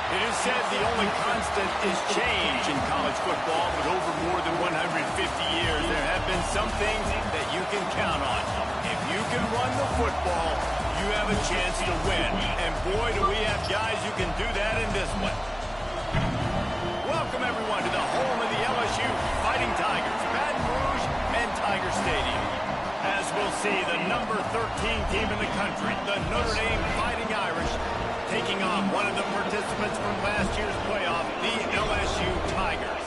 It is said the only constant is change in college football, but over more than 150 years, there have been some things that you can count on. If you can run the football, you have a chance to win. And boy, do we have guys who can do that in this one. Welcome, everyone, to the home of the LSU Fighting Tigers, Baton Rouge and Tiger Stadium. As we'll see, the number 13 team in the country, the Notre Dame Fighting Irish, taking on one of the participants from last year's playoff, the LSU Tigers.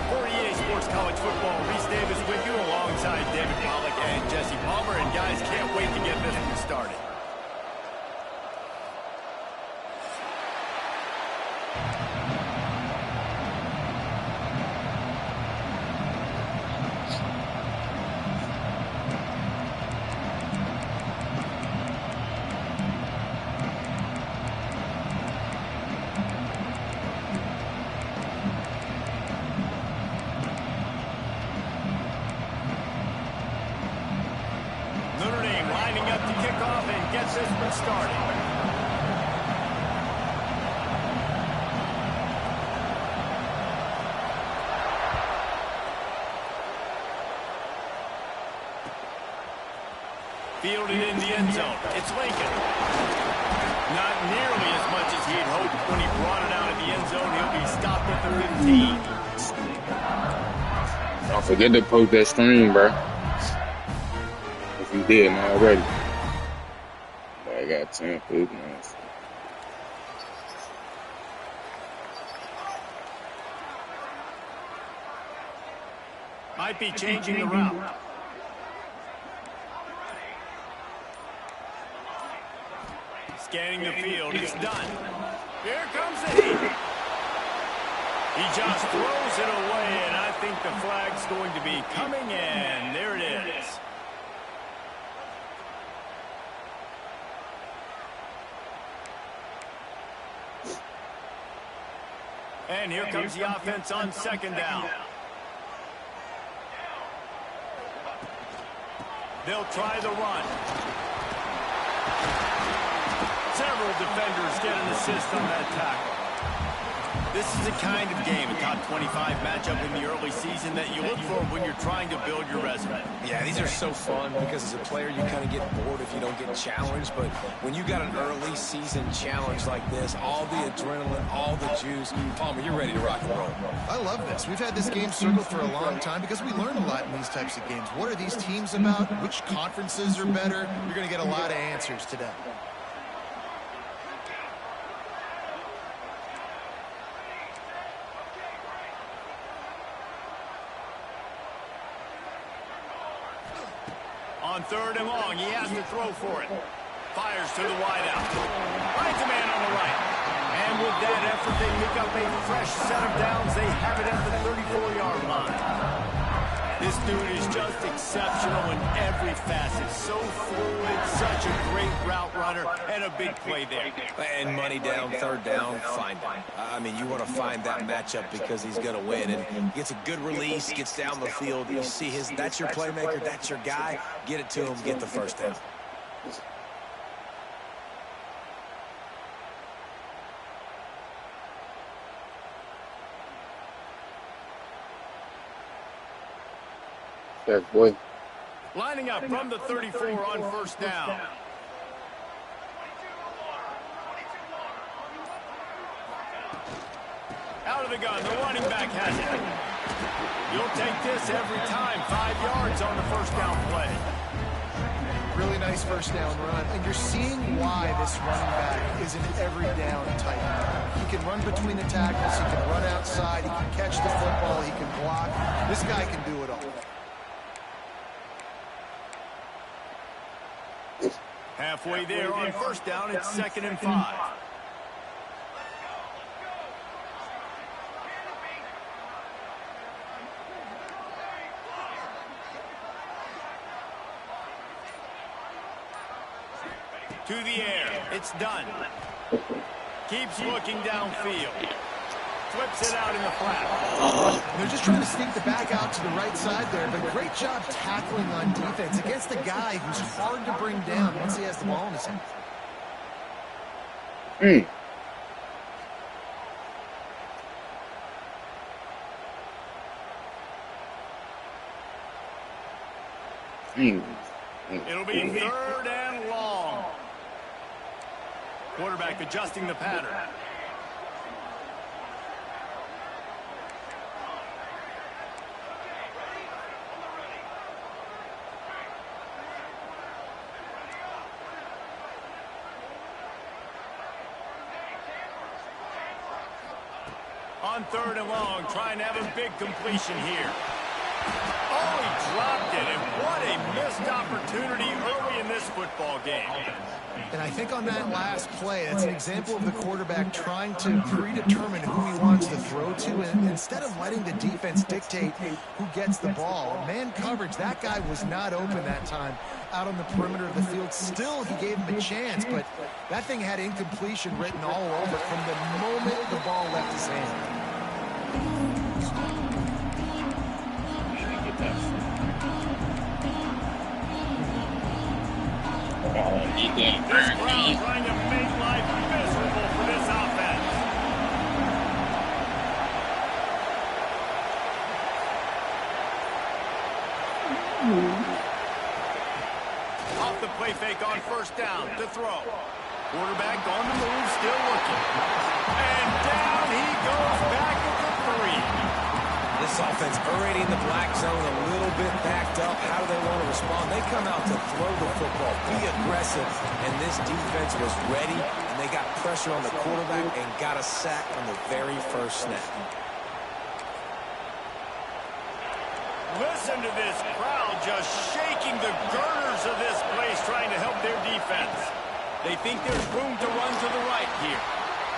For EA Sports College Football, Reese Davis with you alongside David Pollack and Jesse Palmer. And guys, can't wait to get this one started. Gets this one started. Fielded in the end zone. It's Lincoln. Not nearly as much as he'd hoped when he brought it out of the end zone. He'll be stopped at the 15. Don't forget to post that stream, bro. If you didn't already. I got 10 food now. Might be changing the route. Scanning the field. He's done. Here comes the heat. He just throws it away, and I think the flag's going to be coming in. There it is. And here comes the offense on second down. They'll try the run. Several defenders get an assist on that tackle. This is the kind of game, a top 25 matchup in the early season that you look for when you're trying to build your resume. Yeah, these are so fun because as a player you kind of get bored if you don't get challenged, but when you got an early season challenge like this, all the adrenaline, all the juice, Palmer, you're ready to rock and roll. I love this. We've had this game circled for a long time because we learn a lot in these types of games. What are these teams about? Which conferences are better? You're going to get a lot of answers today. On 3rd and long, he has to throw for it. Fires to the wideout. Finds a man on the right. And with that effort, they pick up a fresh set of downs. They have it at the 34-yard line. This dude is just exceptional in every facet. So fluid, such a great route runner, and a big play there. And money down, 3rd down, find him. I mean, you want to find that matchup because he's going to win. And gets a good release, gets down the field. You see that's your playmaker, that's your guy. Get it to him, get the 1st down. Yes, boy. Lining up from the 34 on 1st down. Out of the gun, the running back has it. You'll take this every time. 5 yards on the 1st down play. Really nice 1st down run. And you're seeing why this running back is an every down type. He can run between the tackles. He can run outside. He can catch the football. He can block. This guy can do it all. Halfway there on 1st down, it's 2nd and 5. To the air, it's done. Keeps looking downfield. Flips it out in the flat. They're just trying to sneak the back out to the right side there, but great job tackling on defense against a guy who's hard to bring down once he has the ball in his hand. It'll be 3rd and long. Quarterback adjusting the pattern. On 3rd and long, trying to have a big completion here. Oh, he dropped it, and what a missed opportunity early in this football game. And I think on that last play, that's an example of the quarterback trying to predetermine who he wants to throw to, and instead of letting the defense dictate who gets the ball. Man coverage, that guy was not open that time out on the perimeter of the field. Still, he gave him a chance, but that thing had incompletion written all over from the moment the ball left his hand. This crowd trying to make life miserable for this offense. Off the play fake on 1st down to throw. Quarterback on the move, still looking. And down he goes back at the 3. This offense already in the black zone, a little bit backed up. How do they want to respond? They come out to throw the football, be aggressive, and this defense was ready, and they got pressure on the quarterback and got a sack on the very 1st snap. Listen to this crowd just shaking the girders of this place, trying to help their defense. They think there's room to run to the right here.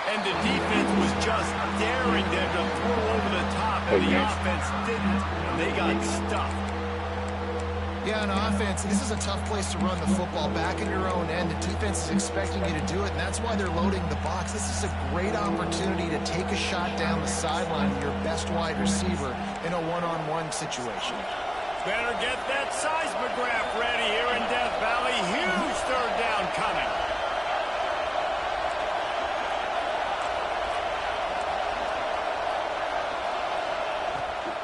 And the defense was just daring them to throw over the top, and the offense didn't, and they got stuffed. Yeah, on offense, this is a tough place to run the football back in your own end. The defense is expecting you to do it, and that's why they're loading the box. This is a great opportunity to take a shot down the sideline with your best wide receiver in a one-on-one situation. Better get that seismograph ready here in Death Valley. Huge 3rd down coming.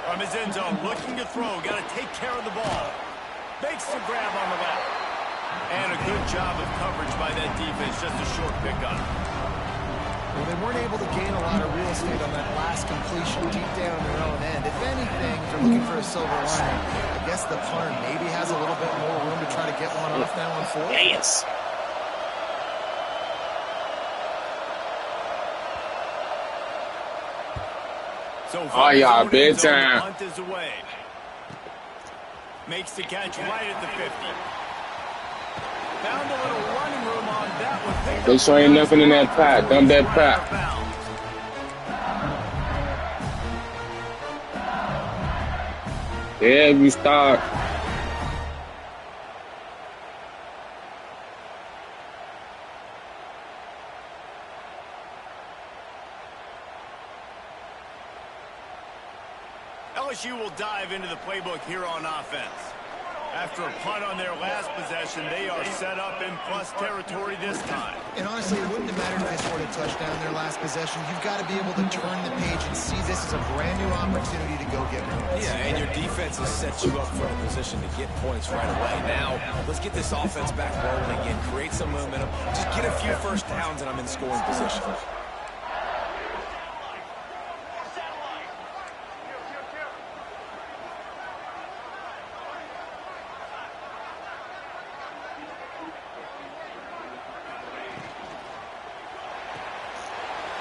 From his end zone, looking to throw. Got to take care of the ball. Makes the grab on the left. And a good job of coverage by that defense. Just a short pickup. Well, they weren't able to gain a lot of real estate on that last completion deep down in their own end. If anything, if they're looking for a silver lining, I guess the punter maybe has a little bit more room to try to get one off now on 4th. Yes. So far, y'all, bedtime. Hunt is away. Makes the catch right at the 50. Found a little running room on that one. They sure ain't nothing in that pot. Dump that pot. Yeah, we start. LSU will dive into the playbook here on offense. After a punt on their last possession, they are set up in plus territory this time. And honestly, it wouldn't have mattered if they scored a touchdown their last possession. You've got to be able to turn the page and see this as a brand new opportunity to go get points. Yeah, and your defense has set you up for a position to get points right away. Now, let's get this offense back rolling again, create some momentum, just get a few first downs, and I'm in scoring position.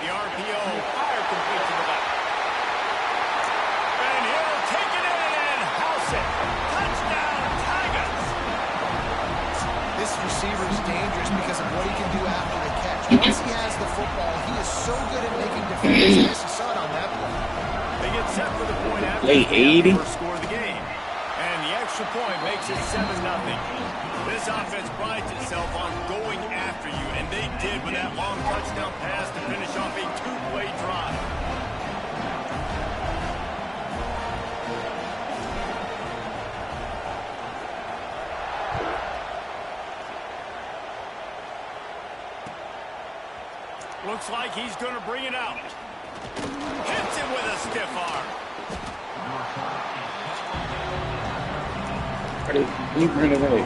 The RPO, fire complete to the back. And he'll take it in and house it. Touchdown, Tigers. This receiver is dangerous because of what he can do after the catch. Once he has the football, he is so good at making defenders miss. You saw it on that play. They get set for the point after Late 80. the first score of the game. And the extra point makes it 7-0. This offense prides itself on going after you, and they did with that long touchdown pass to finish off a two-play drive. Looks like he's going to bring it out. Hits it with a stiff arm. He ran away.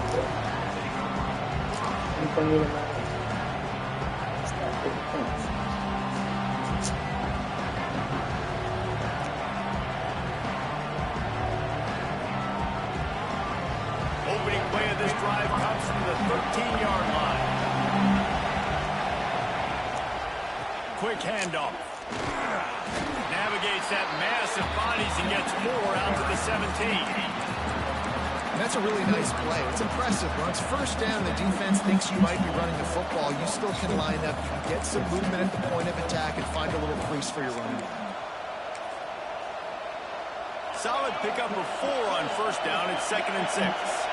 Opening play of this drive comes from the 13-yard line. Quick handoff. Navigates that mass of bodies and gets more out to the 17. And that's a really nice play. It's impressive. When it's first down, the defense thinks you might be running the football. You still can line up. You can get some movement at the point of attack and find a little crease for your running back. Solid pickup of 4 on first down. It's 2nd and 6.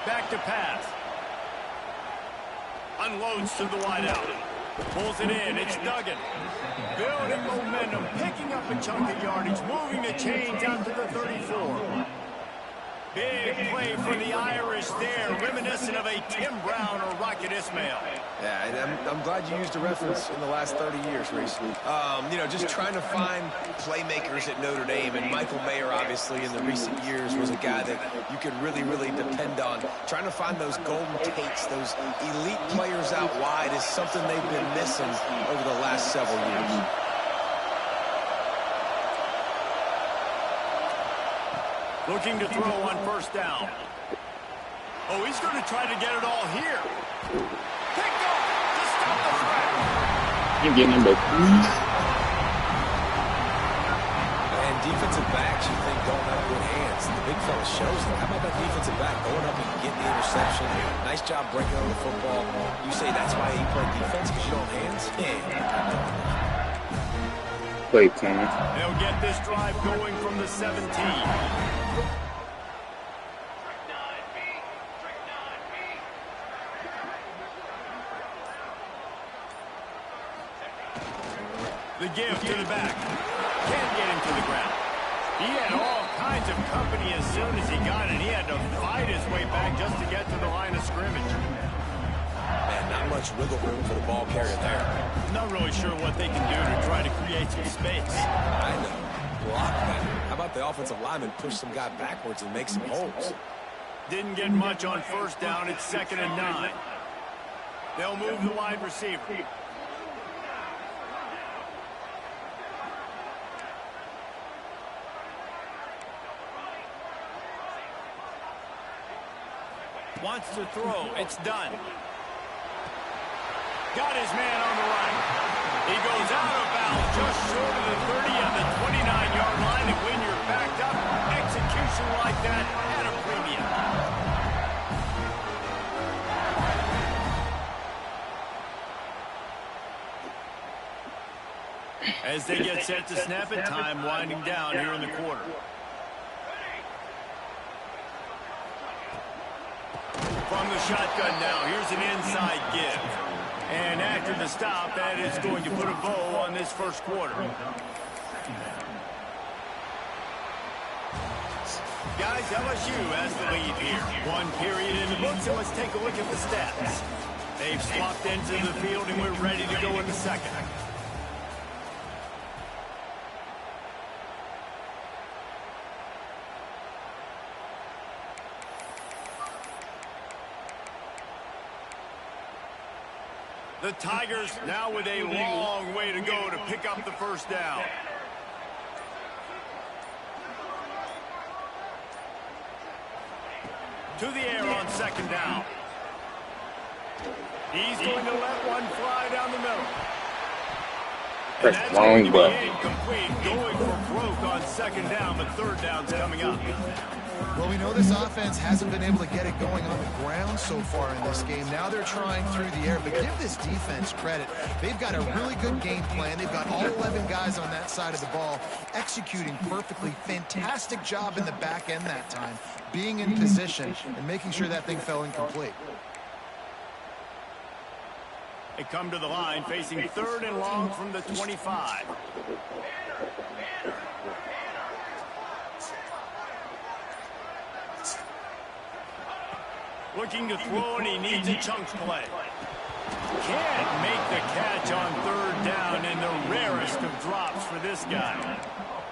Back to pass. Unloads to the wideout. Pulls it in. It's Duggan. Building momentum. Picking up a chunk of yardage. Moving the chains out to the 34. Big play for the Irish there. Reminiscent of a Tim Brown or Rocket Ismail. Yeah, and I'm glad you used a reference in the last 30 years, Reese. You know, just trying to find playmakers at Notre Dame, and Michael Mayer, obviously, in the recent years, was a guy that you could really, really depend on. Trying to find those golden takes, those elite players out wide is something they've been missing over the last several years. Looking to throw on first down. Oh, he's going to try to get it all here. Picked off to stop the threat. You getting him, but And defensive backs, you think, don't have good hands. The big fella shows them. How about that defensive back going up and getting the interception? Nice job breaking on the football. You say that's why he played defense, because you don't have hands? Yeah. play plan. They'll get this drive going from the 17. The give to the back. Can't get him to the ground. He had all kinds of company as soon as he got it. He had to fight his way back just to get to the line of scrimmage. Man, not much wiggle room for the ball carrier there. Not really sure what they can do to try to create some space. I know. Block that. How about the offensive lineman push some guy backwards and make some holes? Didn't get much on first down. It's 2nd and 9. They'll move the wide receiver. Wants to throw. It's done. Got his man on the right. He goes out of bounds just short of the 30 on the 29-yard line. And when you're backed up, execution like that at a premium. As they get set to snap it, time winding down here in the quarter. From the shotgun now, here's an inside give. And after the stop, that is going to put a bow on this first quarter. Guys, LSU has the lead here. One period in the book, so let's take a look at the stats. They've swapped into the field, and we're ready to go in the second. The Tigers now with a long way to go to pick up the first down. To the air on second down. He's going to let one fly down the middle. And that's going to be incomplete. Going for broke on second down, but third down's coming up. Well, we know this offense hasn't been able to get it going on the ground so far in this game. Now they're trying through the air, but give this defense credit. They've got a really good game plan. They've got all 11 guys on that side of the ball executing perfectly. Fantastic job in the back end that time, being in position and making sure that thing fell incomplete. They come to the line facing third and long from the 25. Looking to throw, and he needs a chunk play. Can't make the catch on third down, and the rarest of drops for this guy.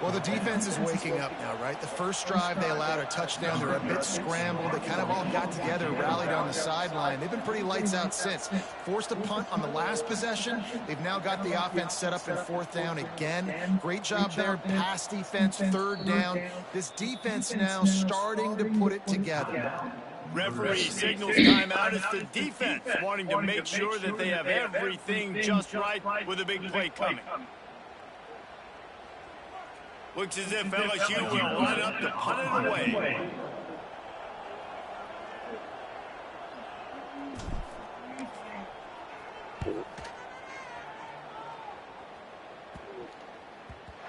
Well, the defense is waking up now, right? The first drive they allowed a touchdown. They're a bit scrambled. They kind of all got together, rallied on the sideline. They've been pretty lights out since. Forced a punt on the last possession. They've now got the offense set up in fourth down again. Great job there. Pass defense, third down. This defense now starting to put it together. Referee signals timeout. It's the defense wanting to make sure that they have everything just right with a big play coming. Looks as if LSU will line up to punt it away.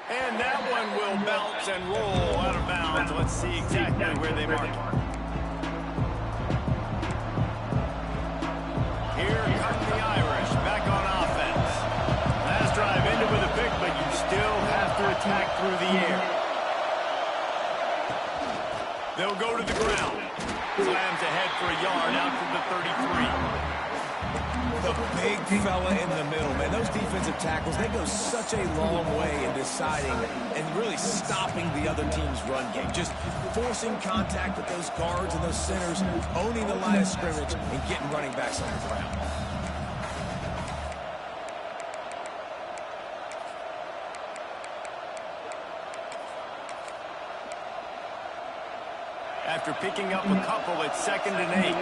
And that one will bounce and roll out of bounds. Let's see exactly where they mark it. Here come the Irish, back on offense. Last drive ended with a pick, but you still have to attack through the air. They'll go to the ground. Slams ahead for a yard out to the 33. The big fella in the middle, man. Those defensive tackles, they go such a long way in deciding and really stopping the other team's run game. Just forcing contact with those guards and those centers, owning the line of scrimmage, and getting running backs on the ground. After picking up a couple, it's 2nd and 8.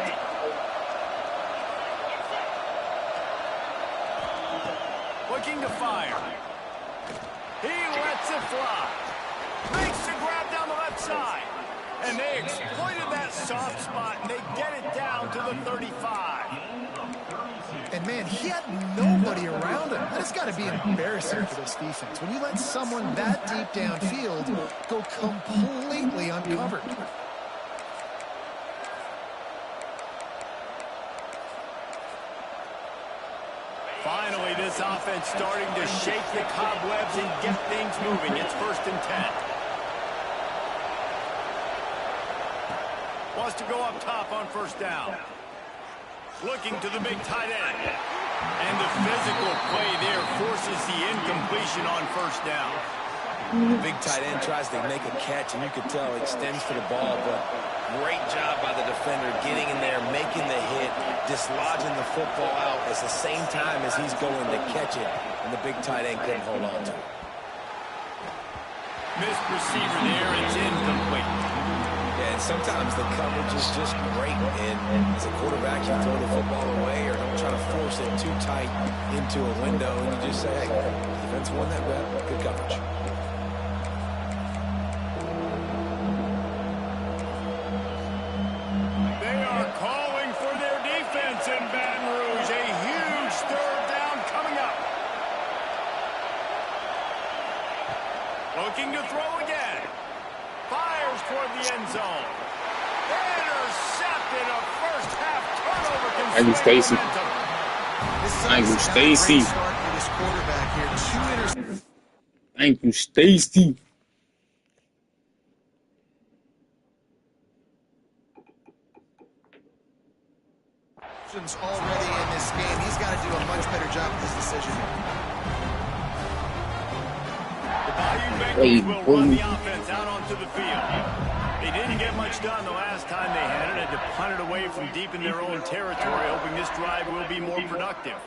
Looking to fire. He lets it fly. Makes the grab down the left side. And they exploited that soft spot, and they get it down to the 35. And, man, he had nobody around him. That has got to be embarrassing for this defense. When you let someone that deep downfield go completely uncovered. Finally, this offense starting to shake the cobwebs and get things moving. It's 1st and 10. Wants to go up top on first down. Looking to the big tight end. And the physical play there forces the incompletion on first down. The big tight end tries to make a catch, and you can tell he extends for the ball, but great job by the defender getting in there, making the hit, dislodging the football out at the same time as he's going to catch it, and the big tight end couldn't hold on to it. Missed receiver there, it's incomplete. Yeah, and sometimes the coverage is just great. And as a quarterback, you throw the football away or don't try to force it too tight into a window. And you just say, hey, defense won that rep. Good coverage. They are calling for their defense in Baton Rouge. A huge third down coming up. Looking to throw again. Fires toward the end zone. Intercepted, a first half turnover. Thank you, Stacy. Thank you, Stacy. Thank you, Stacy. Already in this game, he's got to do a much better job with this decision. The Bayou Bengals will run the offense out onto the field. They didn't get much done the last time they had it. Had to punt it away from deep in their own territory, hoping this drive will be more productive.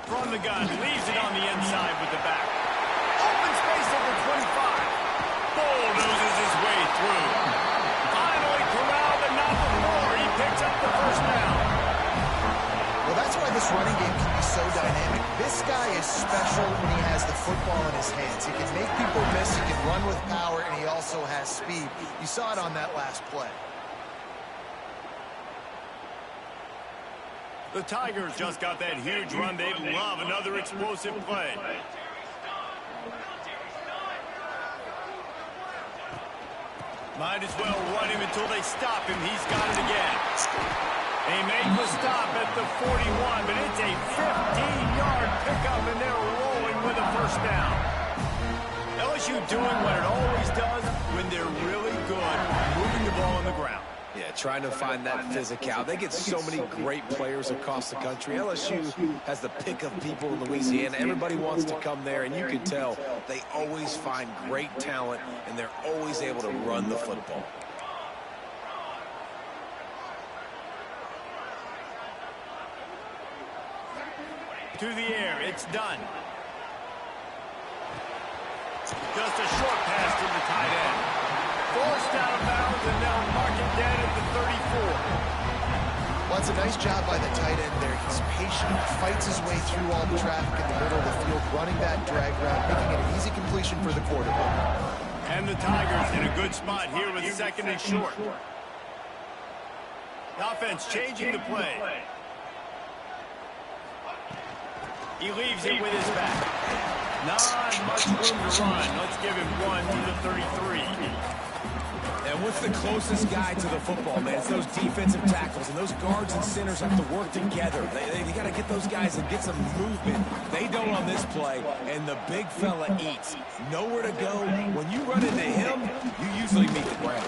From the gun, leaves it on the inside with the back. Open space over 25. Bulldozes his way through. Finally corralled, but not before. He picks up the first down. Well, that's why this running game can be so dynamic. This guy is special when he has the football in his hands. He can make people miss, he can run with power, and he also has speed. You saw it on that last play. The Tigers just got that huge run. They'd love another explosive play. Might as well run him until they stop him. He's got it again. They make the stop at the 41, but it's a 15-yard pickup, and they're rolling with a first down. LSU doing what it always does when they're really good, moving the ball on the ground. Yeah, trying to find that physicality. They get so many great players across the country. LSU has the pick of people in Louisiana. Everybody wants to come there, and you can tell they always find great talent, and they're always able to run the football. To the air, it's done. Just a short pass to the tight end. Forced out of bounds, and they'll mark it dead at the 34. Well, it's a nice job by the tight end there. He's patient, fights his way through all the traffic in the middle of the field, running that drag route, making it an easy completion for the quarterback. And the Tigers in a good spot here with second and short. The offense changing the play. He leaves it with his back. Not much room to run. Let's give him one to the 33. And what's the closest guy to the football, man? It's those defensive tackles, and those guards and centers have to work together. They got to get those guys and get some movement. They don't on this play, and the big fella eats. Nowhere to go. When you run into him, you usually meet the ground.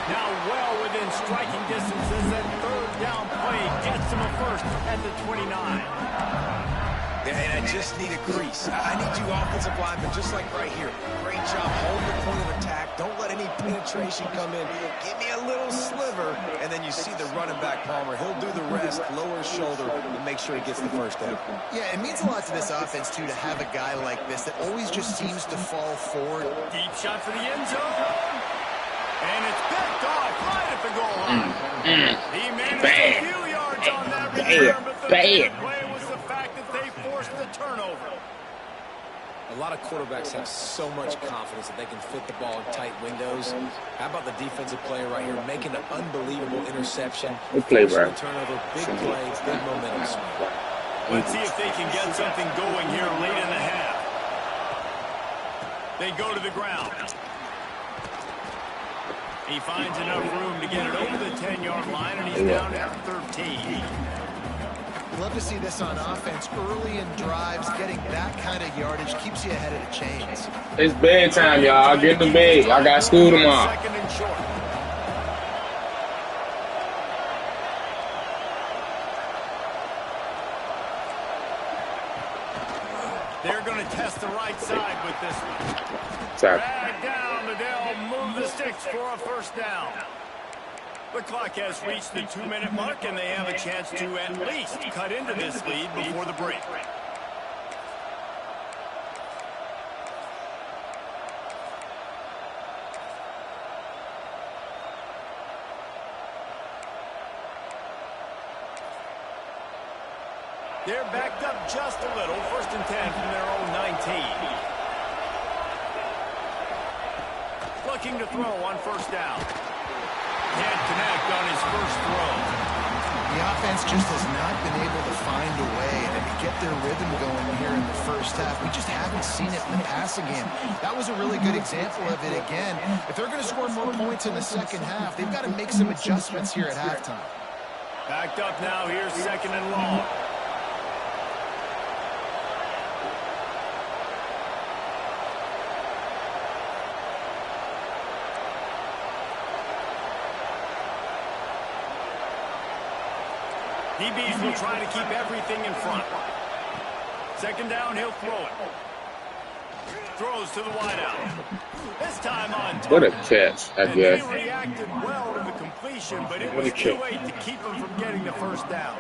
Now well within striking distance as that third down play gets him a first at the 29. And I just need a crease. I need you offensive linemen just like right here. Great job. Hold the point of attack. Don't let any penetration come in. Give me a little sliver, and then you see the running back, Palmer. He'll do the rest, lower his shoulder, and make sure he gets the first down. Yeah, it means a lot to this offense, too, to have a guy like this that always just seems to fall forward. Deep shot for the end zone. And it's picked off right at the goal line. He managed a few yards on that return, but the big play was the fact that they forced the turnover. A lot of quarterbacks have so much confidence that they can fit the ball in tight windows. How about the defensive player right here making an unbelievable interception? Good play, bro. Turnover, big play, big momentum. Let's see if they can get something going here late in the half. They go to the ground. He finds enough room to get it over the 10-yard line, and he's down at 13. Love to see this on offense. Early in drives, getting that kind of yardage keeps you ahead of the chains. It's bedtime, y'all. Get in the bed. I got school tomorrow. Second and short. They're going to test the right side with this one. Drag down, but they'll move the sticks for a first down. The clock has reached the 2-minute mark, and they have a chance to at least cut into this lead before the break. They're backed up just a little. 1st and 10 from their own 19. Looking to throw on 1st down. Can't connect on his first throw. The offense just has not been able to find a way to get their rhythm going here in the first half. We just haven't seen it in the passing game. That was a really good example of it again. If they're going to score more points in the second half, they've got to make some adjustments here at halftime. Backed up now. Here's 2nd and long. DBs will try to keep everything in front. 2nd down, he'll throw it. Throws to the wideout. This time on target. What a catch, I guess. They reacted well to the completion, but it was too late to keep him from getting the 1st down.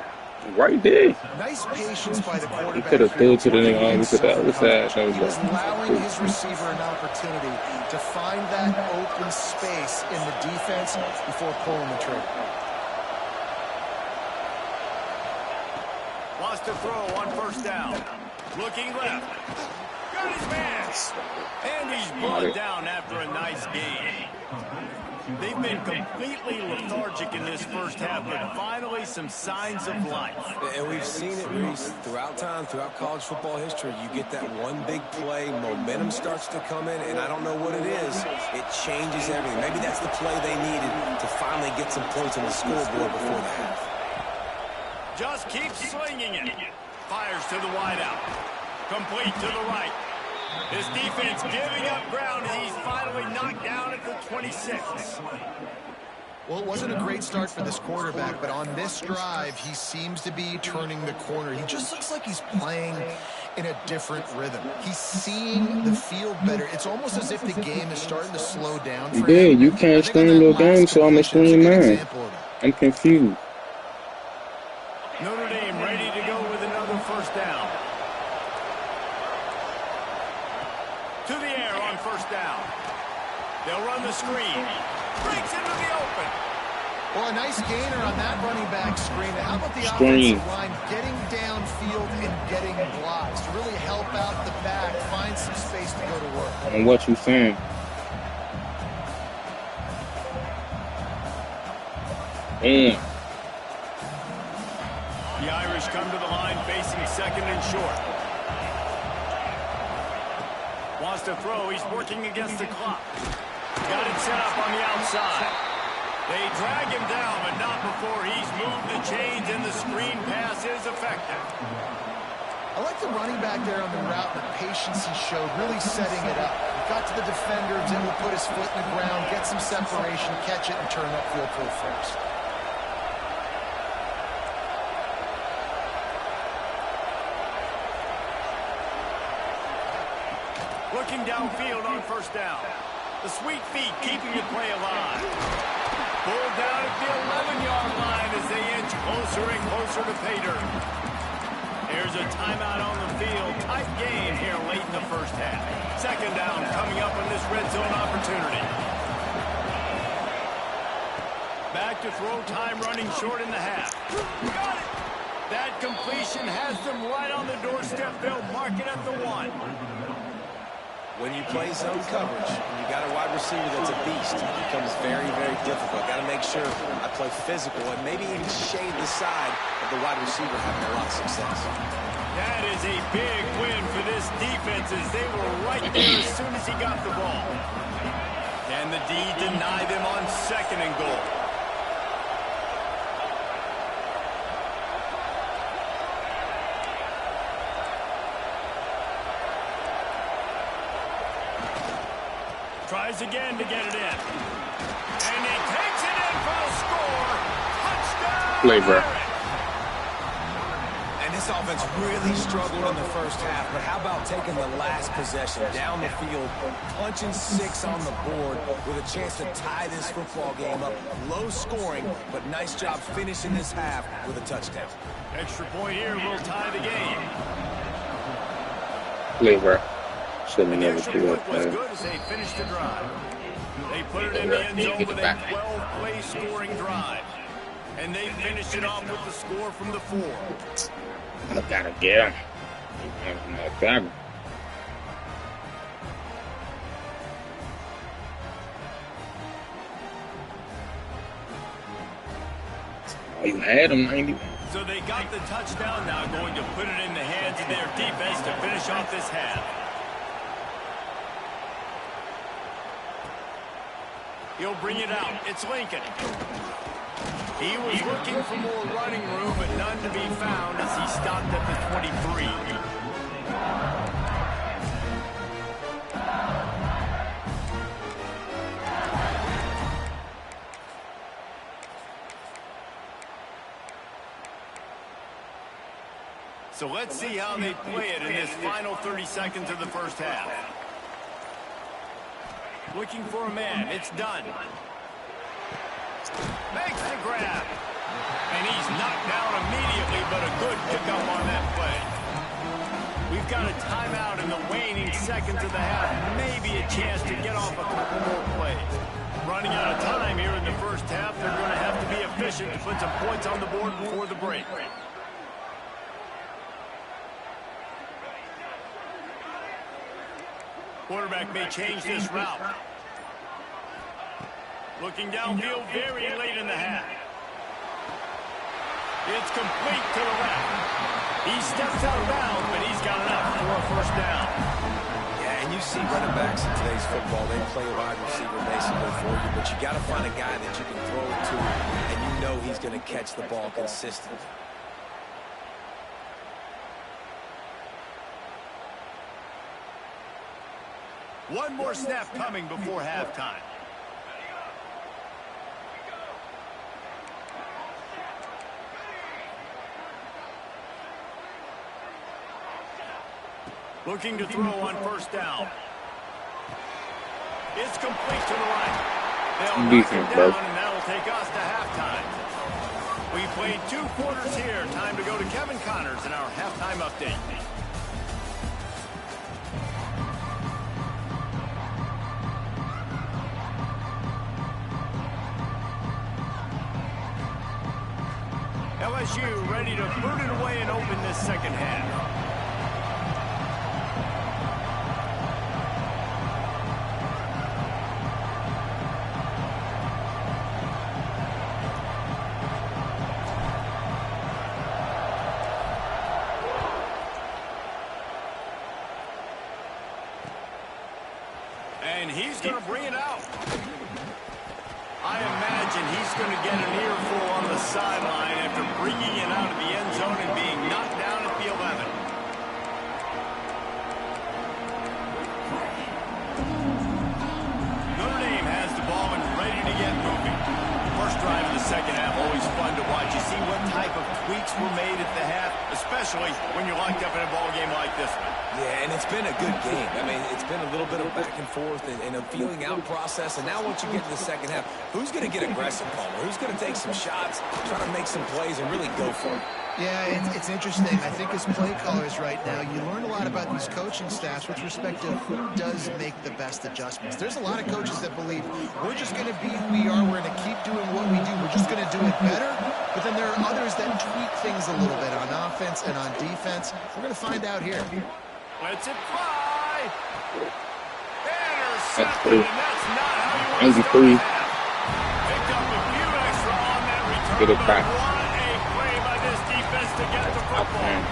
Right there. Nice patience by the quarterback. He could have threw to the other side. He was allowing his receiver an opportunity to find that open space in the defense before pulling the trigger. Wants to throw on 1st down. Looking left. Got his man. And he's brought down after a nice game. They've been completely lethargic in this first half, but finally some signs of life. And we've seen it, Reese, throughout time, throughout college football history. You get that one big play, momentum starts to come in, and I don't know what it is. It changes everything. Maybe that's the play they needed to finally get some points on the scoreboard before the half. Just keeps slinging it. Fires to the wideout. Complete to the right. His defense giving up ground as he's finally knocked down at the 26. Well, it wasn't a great start for this quarterback, but on this drive, he seems to be turning the corner. He just looks like he's playing in a different rhythm. He's seeing the field better. It's almost as if the game is starting to slow down for him. Yeah, you can't scream your game, so I'm going to scream mine. I'm confused. Notre Dame ready to go with another 1st down. To the air on 1st down. They'll run the screen. Breaks into the open. Well, a nice gainer on that running back screen. How about the offensive line getting downfield and getting blocks to really help out the back, find some space to go to work. And what you saying? The Irish come to the line facing 2nd and short. Wants to throw. He's working against the clock. Got it set up on the outside. They drag him down, but not before he's moved the chains, and the screen pass is effective. I like the running back there on the route and the patience he showed, really setting it up. Got to the defender, was able to put his foot in the ground, get some separation, catch it, and turn upfield for the 1st. Looking downfield on 1st down. The sweet feet keeping the play alive. Pulled down at the 11-yard line as they inch closer and closer to pay dirt. There's a timeout on the field. Tight game here late in the first half. 2nd down coming up on this red zone opportunity. Back to throw time running short in the half. Got it! That completion has them right on the doorstep. They'll mark it at the 1. When you play zone coverage, and you got a wide receiver that's a beast, it becomes very, very difficult. Got to make sure I play physical and maybe even shade the side of the wide receiver having a lot of success. That is a big win for this defense as they were right there as soon as he got the ball. And the D deny them on 2nd and goal. Tries again to get it in. And he takes it in for the score. Touchdown! Flavor. And this offense really struggled in the first half, but how about taking the last possession down the field, punching 6 on the board with a chance to tie this football game up. Low scoring, but nice job finishing this half with a touchdown. Extra point here will tie the game. Flavor. Should have The never extra threw point it was there. good as they finished the drive. They put it in the end zone with a 12-play scoring drive. And they finish it off with the score from the 4. I gotta get him. No tackle. Oh, you had him, 90. So they got the touchdown, now going to put it in the hands of their defense to finish off this half. He'll bring it out. It's Lincoln. He was looking for more running room, but none to be found as he stopped at the 23. So let's see how they play it in this final 30 seconds of the first half. Looking for a man. It's done. Makes the grab. And he's knocked down immediately, but a good pickup on that play. We've got a timeout in the waning seconds of the half. Maybe a chance to get off a couple more plays. Running out of time here in the first half. They're going to have to be efficient to put some points on the board before the break. Quarterback may change this route. Looking downfield very late in the half. It's complete to the left. He steps out of bounds, but he's got enough for a first down. Yeah, and you see running backs in today's football, they play wide receiver basically for you, but you got to find a guy that you can throw it to, and you know he's going to catch the ball consistently. One more snap coming before halftime. Looking to throw on first down. It's complete to the right. They'll knock it down, and that'll take us to halftime. We played 2 quarters here. Time to go to Kevin Connors in our halftime update. LSU ready to boot it away and open this second half. And he's going to bring it out. I imagine he's going to get an earful on the sideline after bringing it out of the end zone and being knocked down at the 11. Notre Dame has the ball and ready to get moving. First drive of the second half, always fun to watch. You see what type of tweaks were made at the half, especially when you're locked up in a ball game like this one. Yeah, and it's been a good game. I mean, it's been a little bit of back and forth and a feeling out process. And now once you get to the second half, who's going to get aggressive, Palmer? Who's going to take some shots, try to make some plays, and really go for it? Yeah, it's interesting. I think as play callers right now, you learn a lot about these coaching staffs with respect to who does make the best adjustments. There's a lot of coaches that believe we're just going to be who we are. We're going to keep doing what we do. We're just going to do it better. But then there are others that tweak things a little bit on offense and on defense. We're going to find out here. Lets it fly. Intercepted, and that's not how you want to start the half. Picked up a few extra on that return, Get it back. but what a play by this defense to get the football.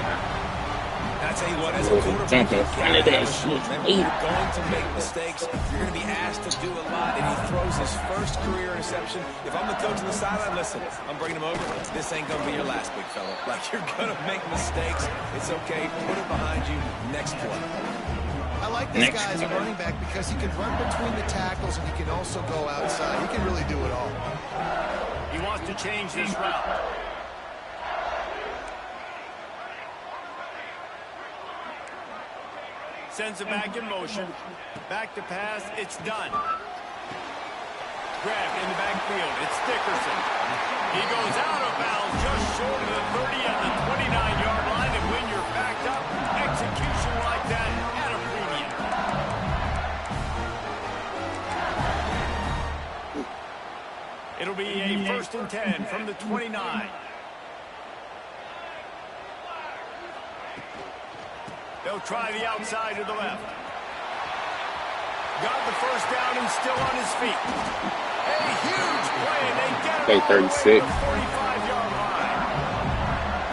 I tell you what, as a quarterback, you're going to make mistakes. You're going to be asked to do a lot, and he throws his first career interception. If I'm the coach on the sideline, listen, I'm bringing him over. This ain't going to be your last, big fella. Like, you're going to make mistakes. It's okay. Put it behind you. Next play. I like this guy as a running back because he can run between the tackles and he can also go outside. He can really do it all. He wants to change this route. Sends it back in motion. Back to pass. It's done. Grabbed in the backfield. It's Dickerson. He goes out of bounds just short of the 30 at the 29-yard line. And when you're backed up, execution like that at a premium. It'll be a first first and 10 from the 29. They'll try the outside to the left. Got the first down and still on his feet. A huge play. They get him all the way to the 45-yard line.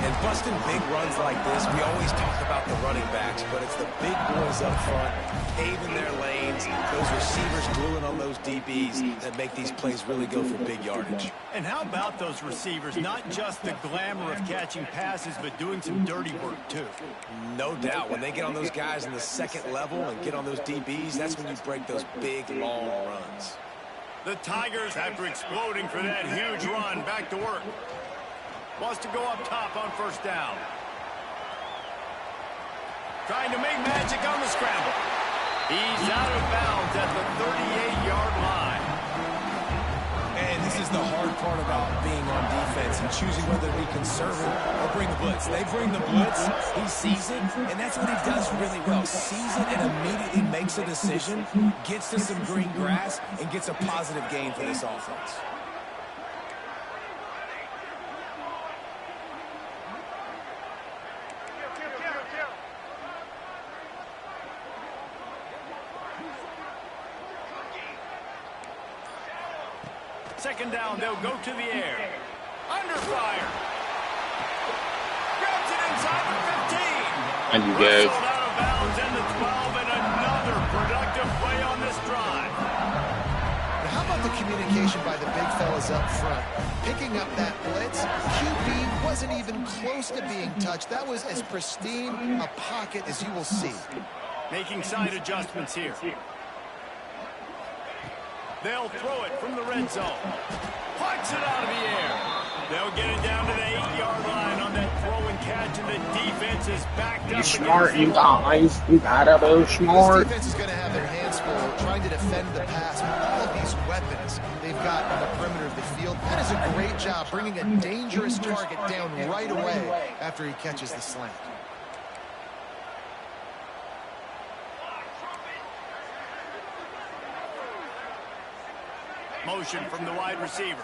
And busting big runs like this, we always talk about the running backs, but it's the big boys up front, paving their lanes, those receivers gluing on those DBs that make these plays really go for big yardage. And how about those receivers? Not just the glamour of catching passes, but doing some dirty work, too. No doubt. When they get on those guys in the second level and get on those DBs, that's when you break those big, long runs. The Tigers, after exploding for that huge run, back to work. Wants to go up top on first down. Trying to make magic on the scramble. He's out of bounds at the 38-yard line. And this is the hard part about being on defense and choosing whether to be conservative or bring the blitz. They bring the blitz, he sees it, and that's what he does really well. Sees it and immediately makes a decision, gets to some green grass, and gets a positive gain for this offense. Second down, they'll go to the air. Under fire. Grabs it inside the 15. And you guys. Wrestled out of bounds in the 12, and another productive play on this drive. Now, how about the communication by the big fellas up front? Picking up that blitz, QB wasn't even close to being touched. That was as pristine a pocket as you will see. Making side adjustments here. They'll throw it from the red zone. Plucks it out of the air. They'll get it down to the 8-yard line on that throw and catch, and the defense is backed up. You smart, you guys. You gotta be smart. This defense is going to have their hands full trying to defend the pass with all of these weapons they've got on the perimeter of the field. That is a great job bringing a dangerous target down right away after he catches the slant. Motion from the wide receiver.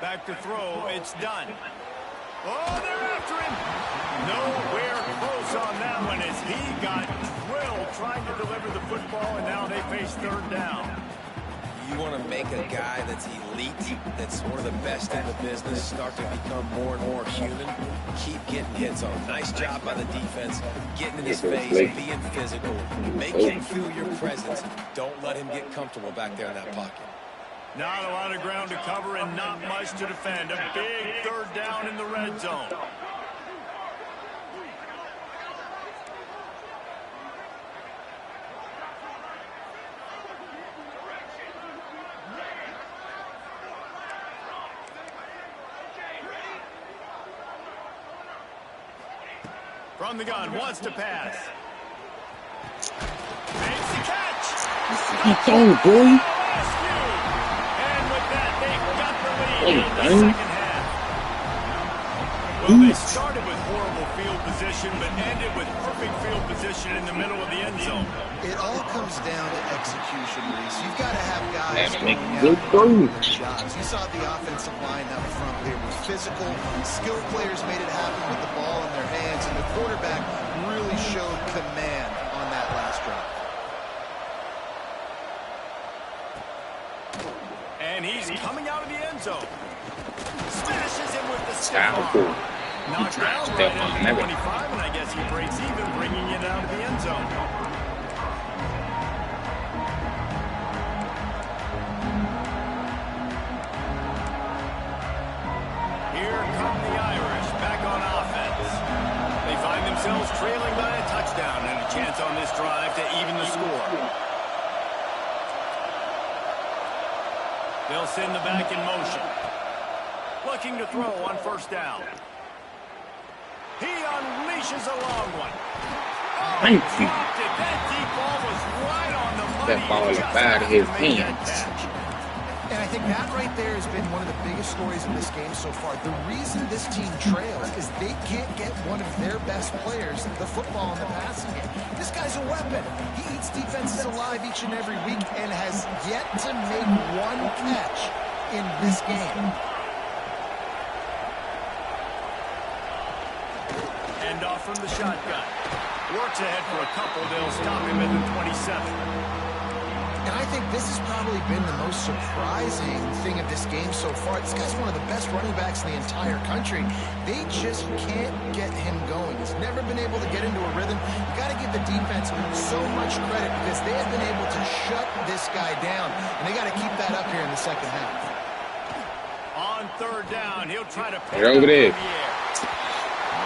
Back to throw. It's done. Oh, they're after him. Nowhere close on that one as he got drilled trying to deliver the football, and now they face third down. You want to make a guy that's elite, that's one of the best in the business, start to become more and more human. Keep getting hits on him. Nice job by the defense, getting in his face, being physical. Make him feel your presence. Don't let him get comfortable back there in that pocket. Not a lot of ground to cover and not much to defend. A big third down in the red zone. From the gun, wants to pass. Makes the catch. Keep going, boy. And with that, they got the lead in the Dang. second half. Well, they started with horrible field position, but ended with perfect field position in the middle of the end zone. It all comes down to execution, Reese. You've got to have guys And going make out good and throws. doing their jobs. You saw the offensive line up front there was physical. Skilled players made it happen with the ball in their hands, and the quarterback really showed command on that last drive. And he's coming out of the end zone. Smashes him with the stiff arm. Knocked out right at the 25, and I guess he breaks even, bringing it out of the end zone. Here come the Irish back on offense. They find themselves trailing by a touchdown and a chance on this drive to even the score. They'll send the back in motion. Looking to throw on first down. He unleashes a long one. Oh, Thank he you. dropped it. That deep ball was right on the money. That ball He is just out of has his to make that hands. catch. And I think think that right there has been one of the biggest stories in this game so far. The reason this team trails is they can't get one of their best players the football in the passing game. This guy's a weapon. He eats defenses alive each and every week and has yet to make one catch in this game. End off from the shotgun. Works ahead for a couple. They'll stop him at the 27. And I think this has probably been the most surprising thing of this game so far. This guy's one of the best running backs in the entire country. They just can't get him going. He's never been able to get into a rhythm. You got to give the defense so much credit because they have been able to shut this guy down. And they got to keep that up here in the second half. On third down, he'll try to pick Right over there.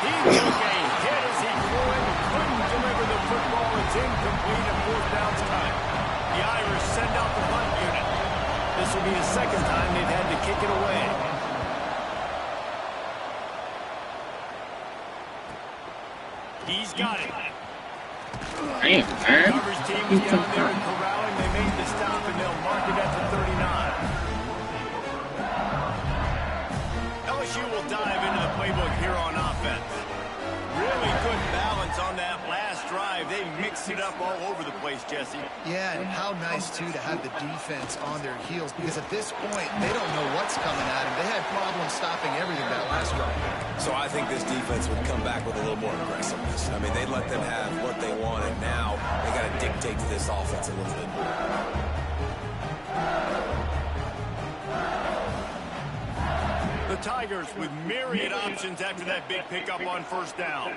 He took a hit as he threw it. Couldn't deliver the football. It's incomplete and fourth down's time. The Irish send out the punt unit. This will be the second time they've had to kick it away. He's got it. Damn, man. Coverage team is down there and corralling. They made the stop and they'll mark it at the 39. LSU will dive into the playbook here on offense. Really good balance on that last drive. They mixed it up all over the place, Jesse. Yeah, and how nice, too, to have the defense on their heels because at this point, they don't know what's coming at them. They had problems stopping everything that last drive. So I think this defense would come back with a little more aggressiveness. I mean, they let them have what they want, and now they got to dictate to this offense a little bit more. The Tigers with myriad options after that big pickup on first down.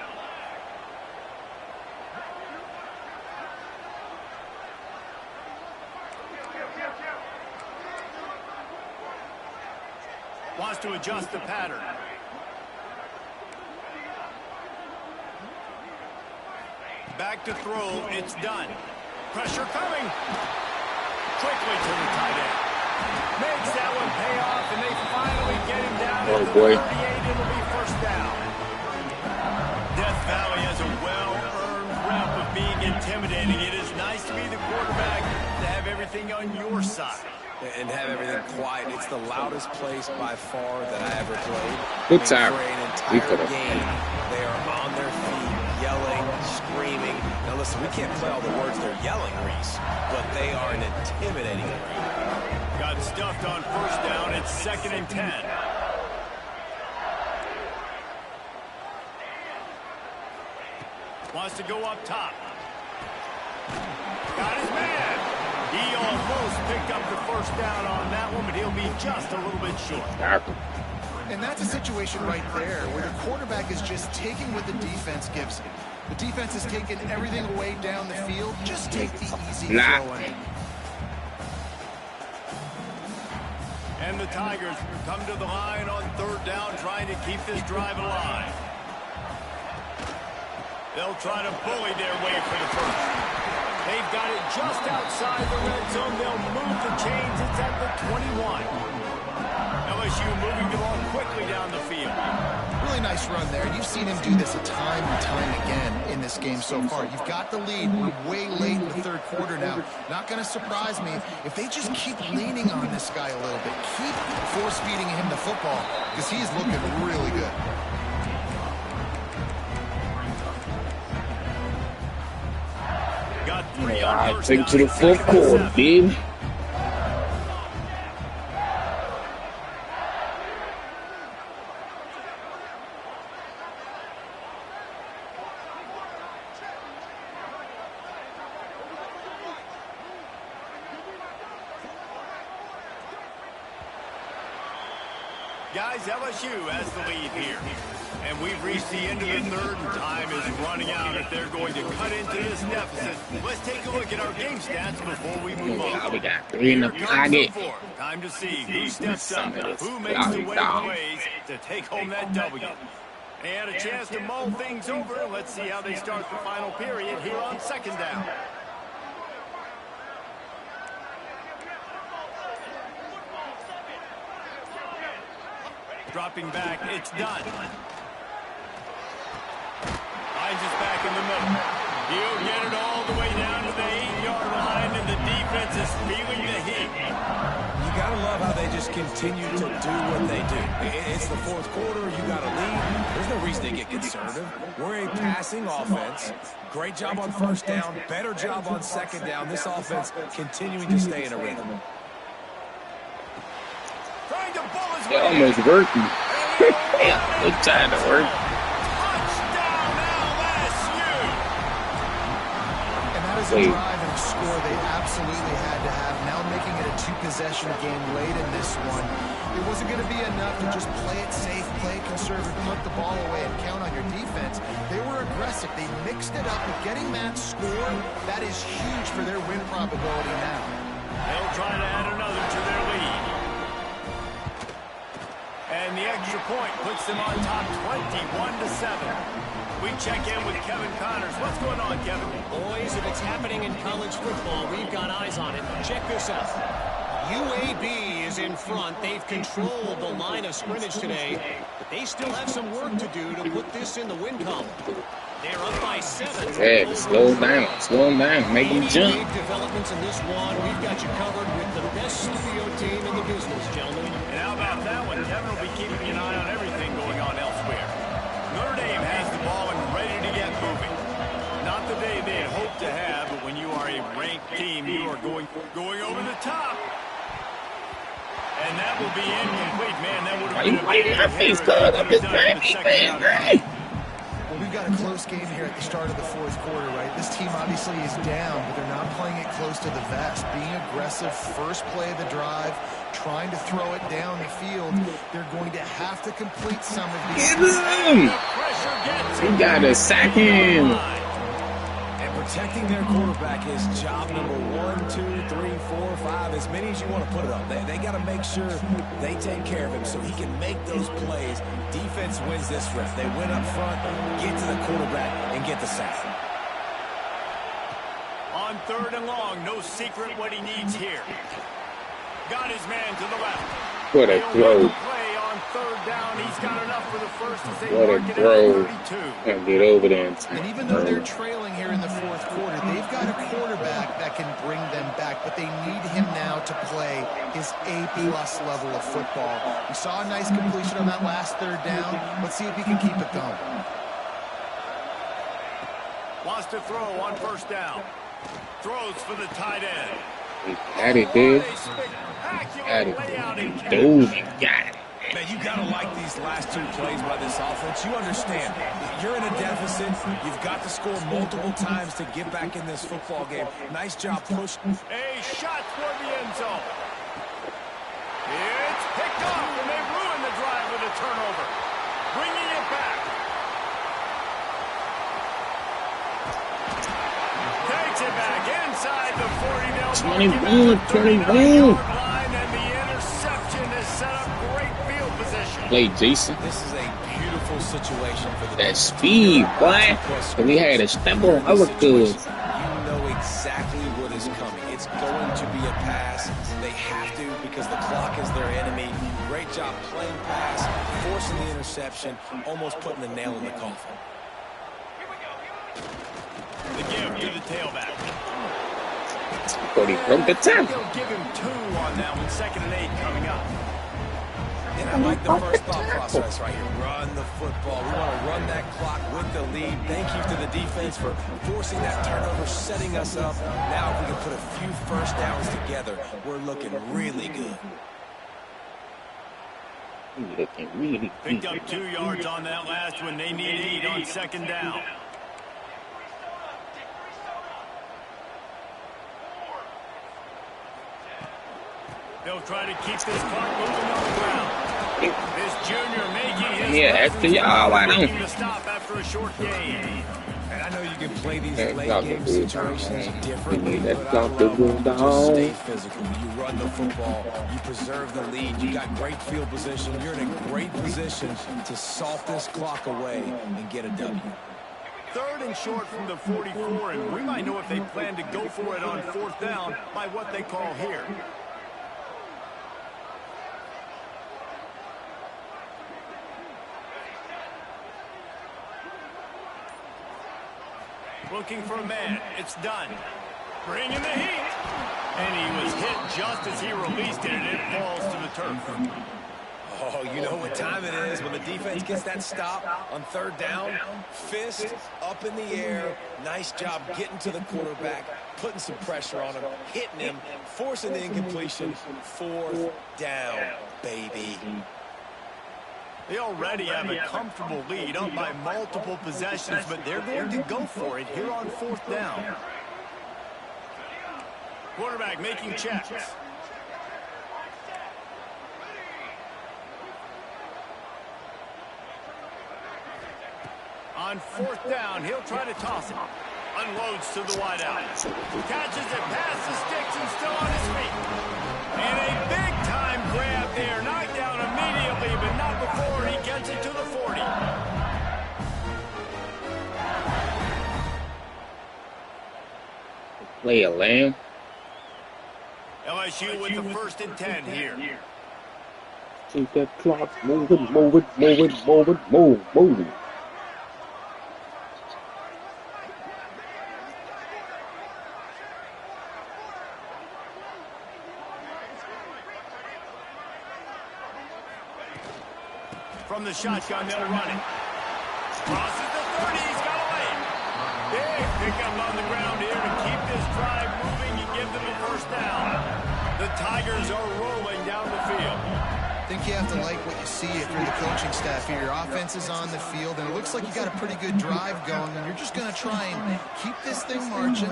Wants to adjust the pattern. Back to throw. It's done. Pressure coming. Quickly to the tight end. Makes that one pay off, and they finally get him down at the 38. It'll be first down. Death Valley has a well-earned rep of being intimidating. It is nice to be the quarterback, to have everything on your side. And have everything quiet. It's the loudest place by far that I ever played. Good time. For an entire game, they are on their feet, yelling, screaming. Now listen, we can't play all the words they're yelling, Reese, but they are an intimidating group. Got stuffed on first down. It's 2nd and 10. Wants to go up top. Got his man. He almost picked up the first down on that one, but he'll be just a little bit short. And that's a situation right there where the quarterback is just taking what the defense gives him. The defense is taking everything away down the field. Just take the easy throw in. And the Tigers come to the line on third down, trying to keep this drive alive. They'll try to bully their way for the first. They've got it just outside the red zone. They'll move the chains. It's at the 21. LSU moving the ball quickly down the field. Really nice run there. You've seen him do this a time and time again in this game so far. You've got the lead. We're way late in the third quarter now. Not going to surprise me if they just keep leaning on this guy a little bit. Keep force-feeding him the football because he's looking really good. Got 3 on first take it to the down. fourth quarter, baby. Guys, LSU has the lead here. And we've reached the end of the third, and time is running out if they're going to cut into this deficit. Let's take a look at our game stats before we move on. We got 3 in the pocket. Time to see who steps up, who makes the winning plays to take home that W. They had a chance to mull things over. Let's see how they start the final period here on second down. Dropping back, it's done. Finds us back in the middle. He'll get it all the way down to the 8-yard line, and the defense is feeling the heat. You got gotta love how they just continue to do what they do. It's the fourth quarter. You got a lead. There's no reason to get conservative. We're a passing offense. Great job on first down. Better job on second down. This offense continuing to stay in a rhythm. It almost worked. Yeah, it's trying to work. A drive and a score they absolutely had to have. Now making it a two-possession game late in this one. It wasn't going to be enough to just play it safe, play it conservative, put the ball away, and count on your defense. They were aggressive. They mixed it up, but getting that score, that is huge for their win probability now. They'll try to add another to their lead. And the extra point puts them on top 21-7. We check in with Kevin Connors. What's going on, Kevin? Boys, if it's happening in college football, we've got eyes on it. Check this out. UAB is in front. They've controlled the line of scrimmage today, but they still have some work to do to put this in the win column. They're up by 7. Yeah, slow them down, make them jump. Big developments in this one. We've got you covered with the best studio team in the business, gentlemen. And how about that one? Kevin will be keeping an eye on everything going on elsewhere. Notre Dame has the ball and ready to get moving. Not the day they had hoped to have, but when you are a ranked team, you are going over the top. And that will be incomplete, man. That would have been a big hit. Well, we've got a close game here at the start of the fourth quarter, right? This team obviously is down, but they're not playing it close to the vest. Being aggressive, first play of the drive, trying to throw it down the field. They're going to have to complete some of these. Get him! We got to sack him. And protecting their quarterback is job number 1, 2, 3, 4, 5, as many as you want to put it up. They got to make sure they take care of him so he can make those plays. Defense wins this rep. They win up front, get to the quarterback, and get the sack. On 3rd and long, no secret what he needs here. Got his man to the left. What a throw. Play on 3rd down. He's got enough for the first as they What a mark it throw. at 32. And get over there. And even though they're trailing here in the fourth quarter, they've got a quarterback that can bring them back, but they need him now to play his A-plus level of football. We saw a nice completion on that last 3rd down. Let's see if he can keep it going. Wants to throw on 1st down. Throws for the tight end. Got it, dude. Got it. Dude, got it. Man, you got to like these last 2 plays by this offense. You understand. You're in a deficit. You've got to score multiple times to get back in this football game. Nice job push. A shot toward the end zone. It's picked off, and they ruin the drive with a turnover. Bringing it back. Takes it back inside the 40. 21. And the interception has set up great field position. Play Jason. This is a beautiful situation for the That speed, boy. And we had a step on our goods. You know exactly what is coming. It's going to be a pass. They have to because the clock is their enemy. Great job playing pass, forcing the interception, almost putting the nail in the coffin. The give to the tailback. Cody broke the tackle. They'll give him 2 on that one. 2nd and 8 coming up. And I like the first thought process right here. Run the football. We want to run that clock with the lead. Thank you to the defense for forcing that turnover, setting us up. Now if we can put a few first downs together, we're looking really good. Looking really good. Picked up 2 yards on that last one. They need 8 on 2nd down. They'll try to keep this clock moving on the ground. This junior making his after y'all, I don't. to stop after a short game. And I know you can play these That's late not game the good situations time. differently, That's but I not the love good how you just time. stay physical. You run the football. You preserve the lead. You got great field position. You're in a great position to salt this clock away and get a W. 3rd and short from the 44, and we might know if they plan to go for it on 4th down by what they call here. Looking for a man. It's done. Bringing the heat. And he was hit just as he released it, and it falls to the turf. Oh, you know what time it is when the defense gets that stop on third down. Fist up in the air. Nice job getting to the quarterback, putting some pressure on him, hitting him, forcing the incompletion. Fourth down, baby. They already have a comfortable lead up by multiple possessions, but they're going to go for it here on fourth down. Quarterback making checks. On fourth down, he'll try to toss it. Unloads to the wideout. Catches it past the sticks and still on his feet. And a big-time grab there. Knocked down immediately, but not before he gets it to the 40. Play a lamb. LSU with the 1st and 10 here. Keep that clock moving, moving, moving, moving, moving. From the shotgun, they'll run it. Crosses the 30, he's got away. Big pickup on the ground here to keep this drive moving and give them a 1st down. The Tigers are rolling down the field. I think you have to like what you see if you're the coaching staff here. Your offense is on the field, and it looks like you got a pretty good drive going, and you're just going to try and keep this thing marching,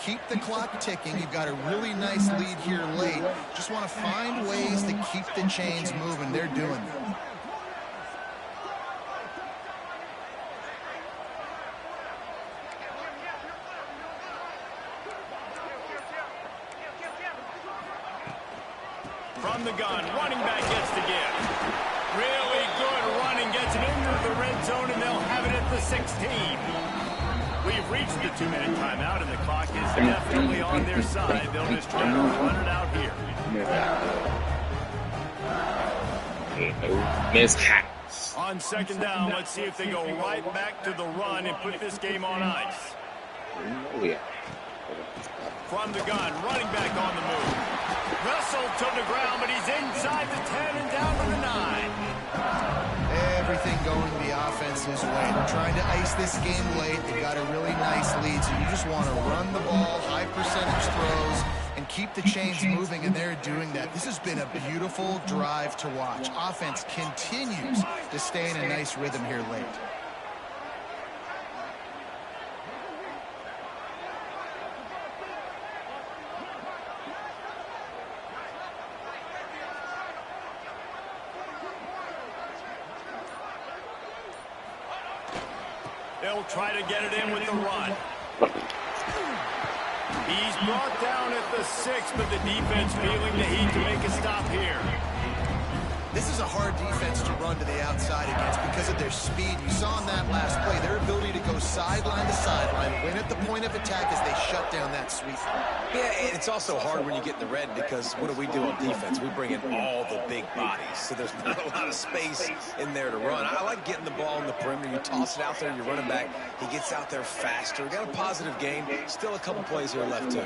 keep the clock ticking. You've got a really nice lead here late. Just want to find ways to keep the chains moving. They're doing that. From the gun, running back gets the give. Really good running, gets it into the red zone, and they'll have it at the 16. We've reached the 2-minute timeout, and the clock is definitely on their side. They'll just try to run it out here. Mishaps. On 2nd down, let's see if they go right back to the run and put this game on ice. Oh, yeah. From the gun, running back on the move. Wrestled to the ground, but he's inside the 10 and down to the 9. Everything going the offense's way. They're trying to ice this game late. They've got a really nice lead, so you just want to run the ball, high percentage throws, and keep the chains moving, and they're doing that. This has been a beautiful drive to watch. Offense continues to stay in a nice rhythm here late. They'll try to get it in with the run. He's brought down at the 6, but the defense feeling the heat to make a stop here. This is a hard defense to run to the outside against because of their speed. You saw in that last play, their ability to go sideline to sideline, win at the point of attack as they shut down that sweep. Yeah, it's also hard when you get in the red because what do we do on defense? We bring in all the big bodies, so there's not a lot of space in there to run. I like getting the ball in the perimeter. You toss it out there, you're running back. He gets out there faster. We got a positive game. Still a couple plays here left, too.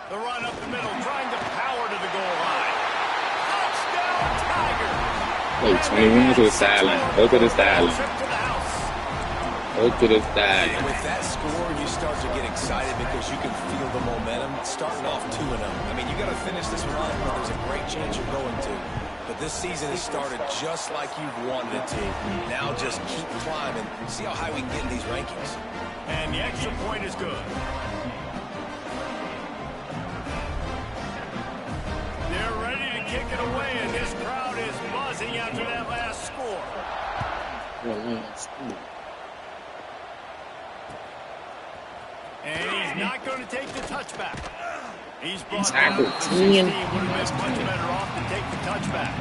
The run up the middle, trying to power to the goal line. Touchdown, Tiger! Wait, 21 to the sideline. Go to the sideline. Go to the sideline. With that score, you start to get excited because you can feel the momentum starting off 2-0. I mean, you got to finish this run, but there's a great chance you're going to. But this season has started just like you've wanted it to. Now just keep climbing. See how high we can get in these rankings. And the extra point is good. They're ready to kick it away, and this crowd is buzzing after that last score. And he's not going to take the touchback. He's brought down to the 16. Would have been much better off to take the touchback.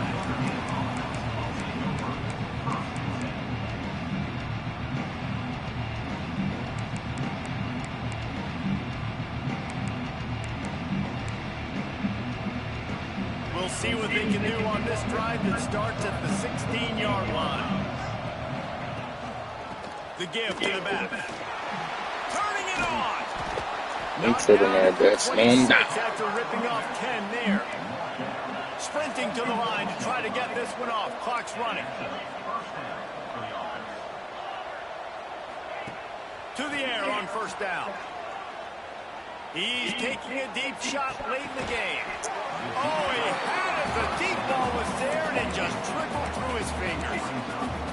We'll see what they can do on this drive that starts at the 16-yard line. The give to the back. Turning it on. I'm tripping at that. Slow him down. After ripping off 10 there. Sprinting to the line to try to get this one off. Clock's running. To the air on first down. He's taking a deep shot late in the game. Oh, he had it. The deep ball was there, and it just trickled through his fingers.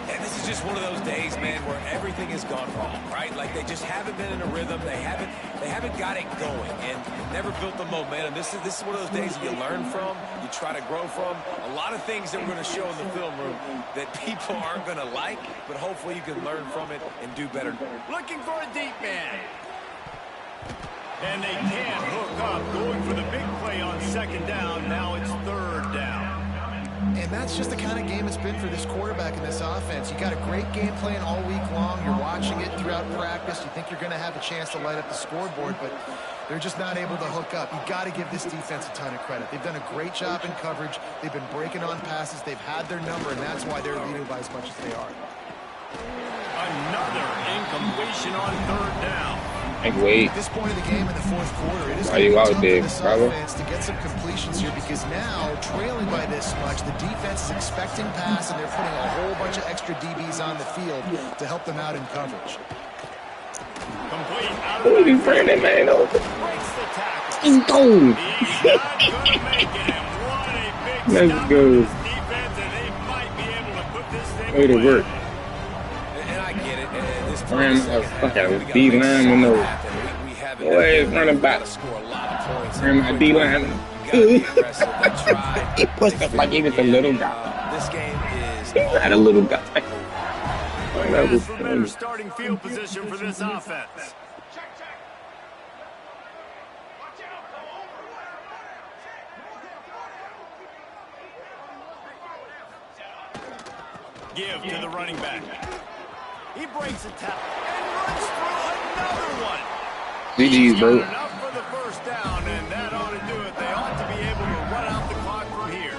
And this is just one of those days, man, where everything has gone wrong, right? Like they just haven't been in a rhythm. They haven't got it going and never built the momentum. This is one of those days you learn from, you try to grow from. A lot of things that we're going to show in the film room that people aren't going to like, but hopefully you can learn from it and do better. Looking for a deep man. And they can't hook up, going for the big play on second down. Now it's third down. And that's just the kind of game it's been for this quarterback in this offense. You got a great game plan all week long. You're watching it throughout practice. You think you're going to have a chance to light up the scoreboard, but they're just not able to hook up. You got to give this defense a ton of credit. They've done a great job in coverage. They've been breaking on passes. They've had their number, and that's why they're leading by as much as they are. Another incompletion on third down. Wait. At this point of the game in the fourth quarter, it is Why you out there, this brother? offense to get some completions here because now, trailing by this much, the defense is expecting pass, and they're putting a whole bunch of extra DBs on the field to help them out in coverage. Complete. Who is he bringing that man over? Breaks the tackle. He's gone. He's not going to make it. And what a big Let's stop go. for this defense, and they might be able to put this thing Way to away. work. And I get it. And this Ran a fucking D-line with no. Boy, it's running back. Ran my D-line. He pushed up like he was a little guy. This game is He's not a little guy. That's for better starting field position for this offense. Give to the running back. He breaks a tackle and runs through another one. GG's, bro. Enough for the first down, and that ought to do it. They ought to be able to run out the clock from here.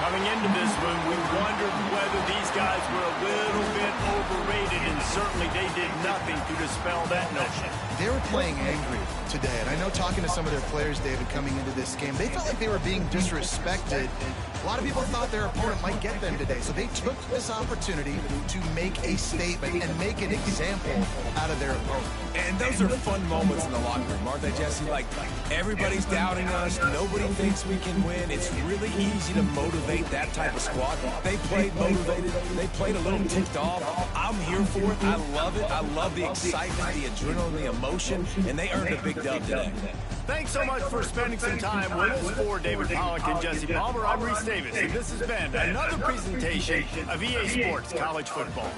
Coming into this one, we wondered whether these guys were a little bit overrated, and certainly they did nothing to dispel that notion. They were playing angry today, and I know talking to some of their players, David, coming into this game, they felt like they were being disrespected. A lot of people thought their opponent might get them today, so they took this opportunity to make a statement and make an example out of their opponent. And those are fun moments in the locker room, aren't they, Jesse? Like, everybody's doubting us. Nobody thinks we can win. It's really easy to motivate that type of squad. They played motivated. They played a little ticked off. I'm here for it. I love it. I love the excitement, the adrenaline, the emotion, and they earned a big dub today. Thanks so much for spending some time with us. For David Pollack and Jesse Palmer, I'm Reese Davis, and this has been another presentation of EA Sports College Football.